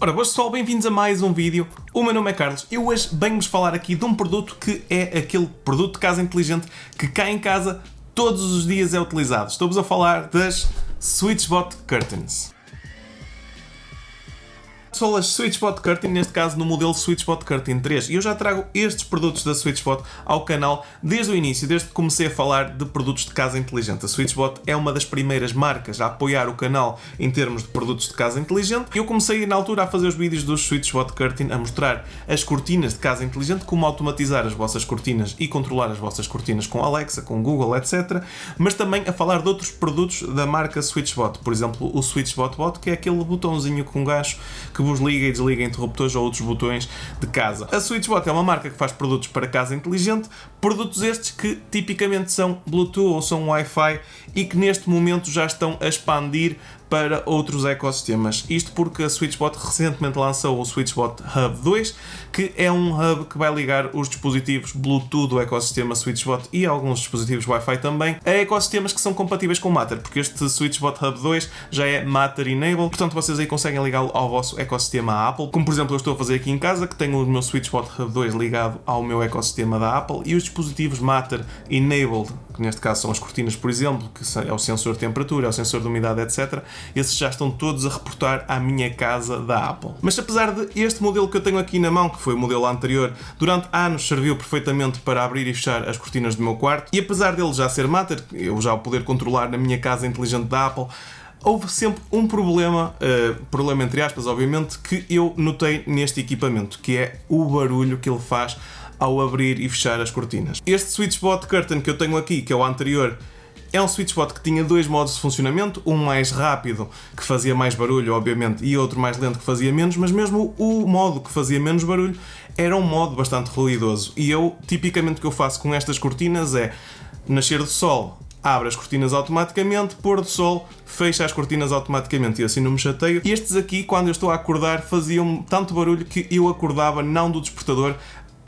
Ora, boas pessoal, bem-vindos a mais um vídeo. O meu nome é Carlos e hoje venho-vos falar aqui de um produto que é aquele produto de casa inteligente que cá em casa todos os dias é utilizado. Estou-vos a falar das SwitchBot Curtains. São as SwitchBot Curtain, neste caso no modelo SwitchBot Curtain 3. E eu já trago estes produtos da SwitchBot ao canal desde o início, desde que comecei a falar de produtos de casa inteligente. A SwitchBot é uma das primeiras marcas a apoiar o canal em termos de produtos de casa inteligente. Eu comecei na altura a fazer os vídeos dos SwitchBot Curtain, a mostrar as cortinas de casa inteligente, como automatizar as vossas cortinas e controlar as vossas cortinas com Alexa, com Google, etc. Mas também a falar de outros produtos da marca SwitchBot. Por exemplo, o SwitchBot Bot, que é aquele botãozinho com gancho que vos liga e desliga interruptores ou outros botões de casa. A SwitchBot é uma marca que faz produtos para casa inteligente, produtos estes que tipicamente são Bluetooth ou são Wi-Fi e que neste momento já estão a expandir para outros ecossistemas. Isto porque a SwitchBot recentemente lançou o SwitchBot Hub 2, que é um hub que vai ligar os dispositivos Bluetooth do ecossistema SwitchBot e alguns dispositivos Wi-Fi também a ecossistemas que são compatíveis com Matter, porque este SwitchBot Hub 2 já é Matter Enabled, portanto vocês aí conseguem ligá-lo ao vosso ecossistema Apple, como por exemplo eu estou a fazer aqui em casa, que tenho o meu SwitchBot Hub 2 ligado ao meu ecossistema da Apple e os dispositivos Matter Enabled, que neste caso são as cortinas, por exemplo, que é o sensor de temperatura, é o sensor de umidade, etc. Esses já estão todos a reportar à minha casa da Apple. Mas apesar de este modelo que eu tenho aqui na mão, que foi o modelo anterior, durante anos serviu perfeitamente para abrir e fechar as cortinas do meu quarto, e apesar dele já ser Matter, eu já o poder controlar na minha casa inteligente da Apple, houve sempre um problema entre aspas, obviamente, que eu notei neste equipamento, que é o barulho que ele faz ao abrir e fechar as cortinas. Este SwitchBot Curtain que eu tenho aqui, que é o anterior, é um SwitchBot que tinha dois modos de funcionamento, um mais rápido, que fazia mais barulho, obviamente, e outro mais lento, que fazia menos, mas mesmo o modo que fazia menos barulho era um modo bastante ruidoso. E eu, tipicamente, o que eu faço com estas cortinas é, nascer do sol, abre as cortinas automaticamente, pôr do sol, fecha as cortinas automaticamente e assim não me chateio. Estes aqui, quando eu estou a acordar, faziam tanto barulho que eu acordava não do despertador,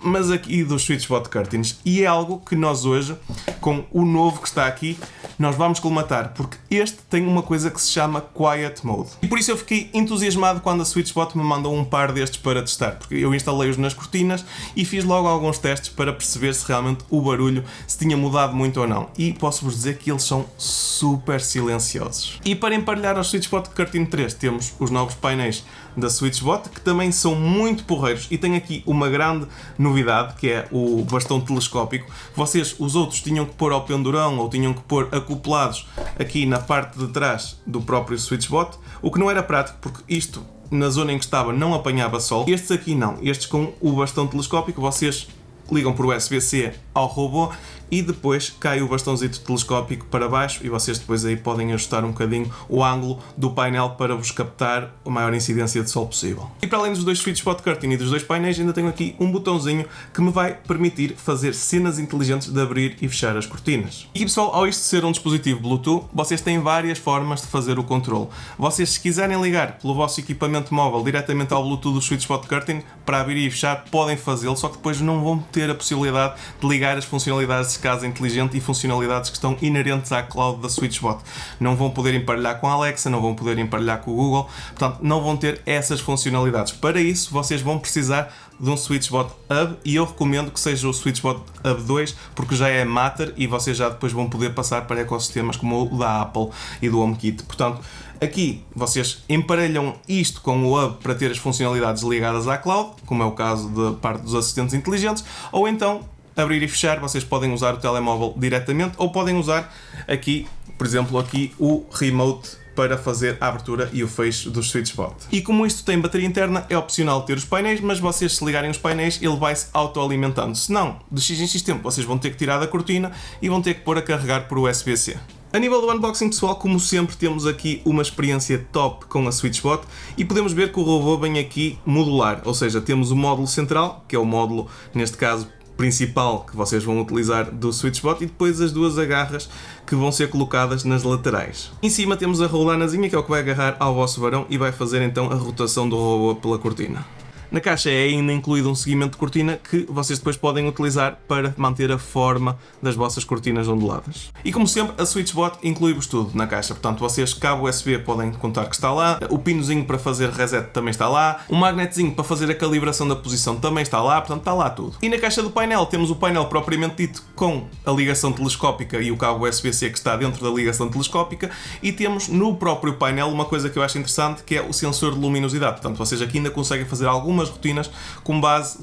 mas aqui dos SwitchBot Curtains. E é algo que nós hoje, com o novo que está aqui, nós vamos colmatar, porque este tem uma coisa que se chama Quiet Mode. E por isso eu fiquei entusiasmado quando a SwitchBot me mandou um par destes para testar, porque eu instalei-os nas cortinas e fiz logo alguns testes para perceber se realmente o barulho se tinha mudado muito ou não. E posso-vos dizer que eles são super silenciosos. E para emparelhar ao SwitchBot Curtain 3 temos os novos painéis da SwitchBot, que também são muito porreiros, e tem aqui uma grande novidade, que é o bastão telescópico. Vocês, os outros, tinham que pôr ao pendurão ou tinham que pôr acoplados aqui na parte de trás do próprio SwitchBot, o que não era prático, porque isto, na zona em que estava, não apanhava sol. Estes aqui não, estes com o bastão telescópico, vocês ligam por USB-C ao robô e depois cai o bastãozito telescópico para baixo e vocês depois aí podem ajustar um bocadinho o ângulo do painel para vos captar a maior incidência de sol possível. E para além dos dois SwitchBot Curtain e dos dois painéis, ainda tenho aqui um botãozinho que me vai permitir fazer cenas inteligentes de abrir e fechar as cortinas. E pessoal, ao isto ser um dispositivo Bluetooth, vocês têm várias formas de fazer o controle. Vocês, se quiserem ligar pelo vosso equipamento móvel diretamente ao Bluetooth do SwitchBot Curtain para abrir e fechar, podem fazê-lo, só que depois não vão ter a possibilidade de ligar as funcionalidades de casa inteligente e funcionalidades que estão inerentes à cloud da SwitchBot. Não vão poder emparelhar com a Alexa, não vão poder emparelhar com o Google, portanto não vão ter essas funcionalidades. Para isso vocês vão precisar de um SwitchBot Hub e eu recomendo que seja o SwitchBot Hub 2 porque já é Matter e vocês já depois vão poder passar para ecossistemas como o da Apple e do HomeKit. Portanto, aqui vocês emparelham isto com o Hub para ter as funcionalidades ligadas à cloud, como é o caso da parte dos assistentes inteligentes, ou então abrir e fechar, vocês podem usar o telemóvel diretamente ou podem usar aqui, por exemplo, aqui o remote para fazer a abertura e o fecho do SwitchBot. E como isto tem bateria interna, é opcional ter os painéis, mas vocês, se ligarem os painéis, ele vai se autoalimentando. Se não, de X em X tempo, vocês vão ter que tirar da cortina e vão ter que pôr a carregar por USB-C. A nível do unboxing, pessoal, como sempre, temos aqui uma experiência top com a SwitchBot e podemos ver que o robô vem aqui modular, ou seja, temos o módulo central, que é o módulo, neste caso, principal que vocês vão utilizar do SwitchBot e depois as duas agarras que vão ser colocadas nas laterais. Em cima temos a rolanazinha, que é o que vai agarrar ao vosso varão e vai fazer então a rotação do robô pela cortina. Na caixa é ainda incluído um seguimento de cortina que vocês depois podem utilizar para manter a forma das vossas cortinas onduladas. E como sempre, a SwitchBot inclui-vos tudo na caixa. Portanto, vocês cabo USB podem contar que está lá, o pinozinho para fazer reset também está lá, o magnetozinho para fazer a calibração da posição também está lá, portanto está lá tudo. E na caixa do painel temos o painel propriamente dito com a ligação telescópica e o cabo USB-C que está dentro da ligação telescópica, e temos no próprio painel uma coisa que eu acho interessante, que é o sensor de luminosidade. Portanto, vocês aqui ainda conseguem fazer algumas rotinas com base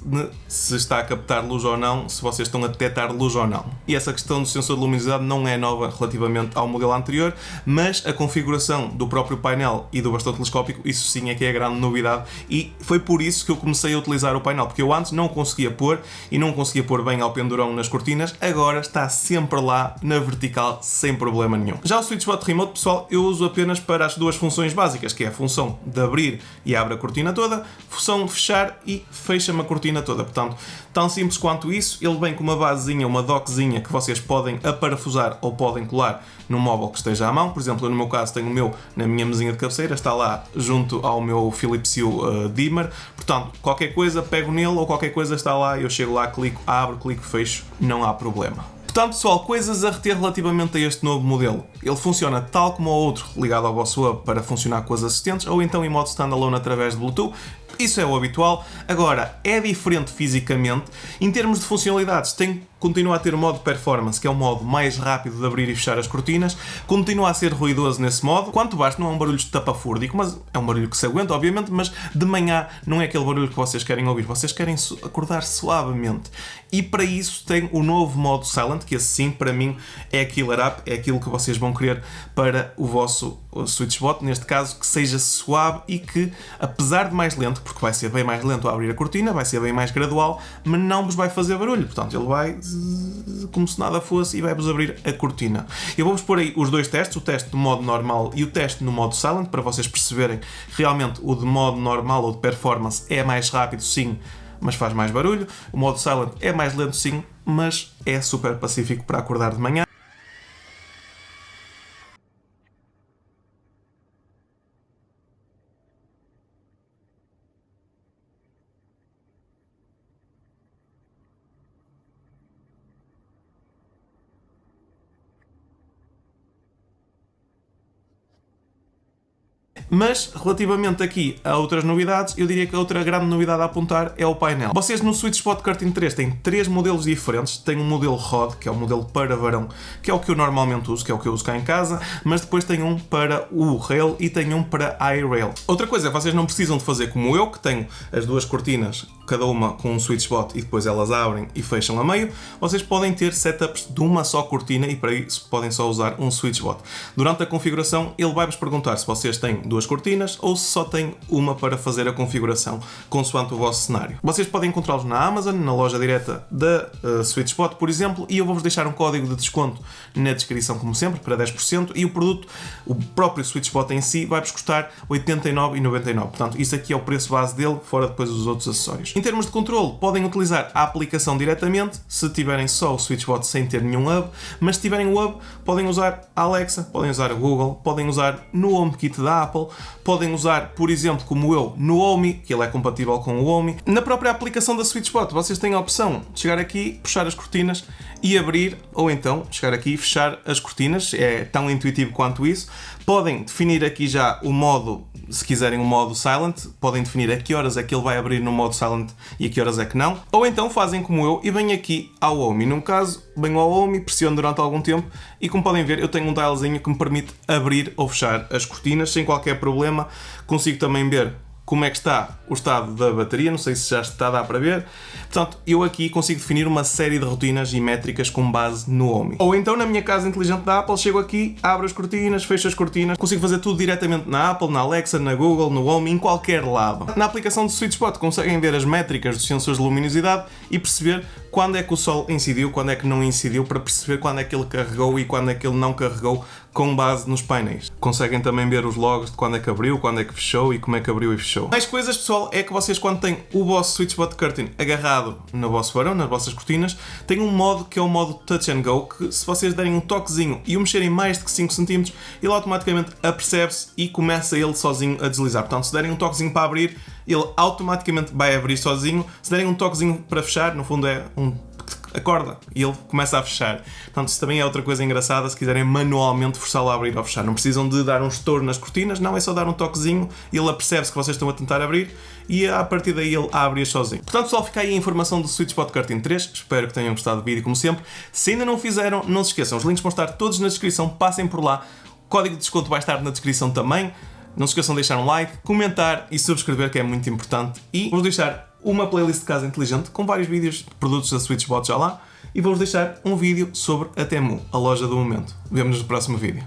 se está a captar luz ou não, se vocês estão a detectar luz ou não. E essa questão do sensor de luminosidade não é nova relativamente ao modelo anterior, mas a configuração do próprio painel e do bastão telescópico, isso sim é que é a grande novidade, e foi por isso que eu comecei a utilizar o painel, porque eu antes não conseguia pôr, e não conseguia pôr bem ao pendurão nas cortinas, agora está sempre lá na vertical sem problema nenhum. Já o SwitchBot Remote, pessoal, eu uso apenas para as duas funções básicas, que é a função de abrir e abre a cortina toda, função de fechar e fecha-me a cortina toda. Portanto, tão simples quanto isso. Ele vem com uma basezinha, uma dockzinha que vocês podem aparafusar ou podem colar no móvel que esteja à mão. Por exemplo, eu no meu caso tenho o meu na minha mesinha de cabeceira, está lá junto ao meu Philips Hue dimmer. Portanto, qualquer coisa pego nele ou qualquer coisa está lá, eu chego lá, clico, abro, clico, fecho, não há problema. Portanto, pessoal, coisas a reter relativamente a este novo modelo. Ele funciona tal como o outro, ligado ao vosso hub para funcionar com os assistentes, ou então em modo standalone através de Bluetooth. Isso é o habitual. Agora, é diferente fisicamente. Em termos de funcionalidades, continua a ter o modo performance, que é o modo mais rápido de abrir e fechar as cortinas. Continua a ser ruidoso nesse modo. Quanto baixo, não é um barulho estapafúrdico, mas é um barulho que se aguenta, obviamente, mas de manhã não é aquele barulho que vocês querem ouvir. Vocês querem acordar suavemente. E para isso tem o novo modo Silent, que esse sim, para mim, é a killer app, é aquilo que vocês vão querer para o vosso SwitchBot, neste caso, que seja suave e que, apesar de mais lento, porque vai ser bem mais lento a abrir a cortina, vai ser bem mais gradual, mas não vos vai fazer barulho. Portanto, ele vai como se nada fosse e vai-vos abrir a cortina. Eu vou-vos pôr aí os dois testes, o teste do modo normal e o teste no modo Silent, para vocês perceberem realmente o de modo normal ou de performance é mais rápido, sim, mas faz mais barulho. O modo Silent é mais lento, sim, mas é super pacífico para acordar de manhã. Mas, relativamente aqui a outras novidades, eu diria que a outra grande novidade a apontar é o painel. Vocês no SwitchBot Curtain 3 têm 3 modelos diferentes. Tem um modelo Rod, que é o modelo para varão, que é o que eu normalmente uso, que é o que eu uso cá em casa, mas depois tem um para o Rail e tem um para iRail. Outra coisa é que vocês não precisam de fazer como eu, que tenho as duas cortinas, cada uma com um SwitchBot e depois elas abrem e fecham a meio. Vocês podem ter setups de uma só cortina e para isso podem só usar um SwitchBot. Durante a configuração, ele vai-vos perguntar se vocês têm duas cortinas ou se só tem uma para fazer a configuração, consoante o vosso cenário. Vocês podem encontrá-los na Amazon, na loja direta da SwitchBot, por exemplo, e eu vou-vos deixar um código de desconto na descrição, como sempre, para 10%, e o produto, o próprio SwitchBot em si, vai-vos custar 89,99. Portanto, isso aqui é o preço base dele, fora depois os outros acessórios. Em termos de controle, podem utilizar a aplicação diretamente, se tiverem só o SwitchBot sem ter nenhum hub, mas se tiverem o hub, podem usar a Alexa, podem usar a Google, podem usar no HomeKit da Apple, podem usar, por exemplo, como eu, no Home, que ele é compatível com o Home. Na própria aplicação da SwitchBot, vocês têm a opção de chegar aqui, puxar as cortinas e abrir, ou então chegar aqui e fechar as cortinas. É tão intuitivo quanto isso. Podem definir aqui já o modo, se quiserem o modo Silent, podem definir a que horas é que ele vai abrir no modo Silent e a que horas é que não. Ou então fazem como eu e vêm aqui ao Home. Num caso, venho ao Home, pressiono durante algum tempo e, como podem ver, eu tenho um dialzinho que me permite abrir ou fechar as cortinas sem qualquer problema. Consigo também ver como é que está o estado da bateria, não sei se já está a dar para ver. Portanto, eu aqui consigo definir uma série de rotinas e métricas com base no Home. Ou então, na minha casa inteligente da Apple, chego aqui, abro as cortinas, fecho as cortinas, consigo fazer tudo diretamente na Apple, na Alexa, na Google, no Home, em qualquer lado. Na aplicação do SwitchBot conseguem ver as métricas dos sensores de luminosidade e perceber quando é que o sol incidiu, quando é que não incidiu, para perceber quando é que ele carregou e quando é que ele não carregou com base nos painéis. Conseguem também ver os logos de quando é que abriu, quando é que fechou e como é que abriu e fechou. Mais coisas, pessoal, é que vocês, quando têm o vosso SwitchBot Curtain agarrado no vosso varão, nas vossas cortinas, têm um modo que é o modo Touch and Go, que se vocês derem um toquezinho e o mexerem mais de que 5 cm, ele automaticamente apercebe-se e começa ele sozinho a deslizar. Portanto, se derem um toquezinho para abrir, ele automaticamente vai abrir sozinho. Se derem um toquezinho para fechar, no fundo é acorda e ele começa a fechar. Portanto, isso também é outra coisa engraçada, se quiserem manualmente forçá-lo a abrir ou fechar. Não precisam de dar um estouro nas cortinas, não, é só dar um toquezinho e ele apercebe-se que vocês estão a tentar abrir e a partir daí ele abre sozinho. Portanto, pessoal, fica aí a informação do SwitchBot Curtain 3. Espero que tenham gostado do vídeo, como sempre. Se ainda não o fizeram, não se esqueçam, os links vão estar todos na descrição, passem por lá. O código de desconto vai estar na descrição também. Não se esqueçam de deixar um like, comentar e subscrever, que é muito importante. E vou deixar uma playlist de casa inteligente com vários vídeos de produtos da SwitchBot já lá. E vou-vos deixar um vídeo sobre a Temu, a loja do momento. Vemo-nos no próximo vídeo.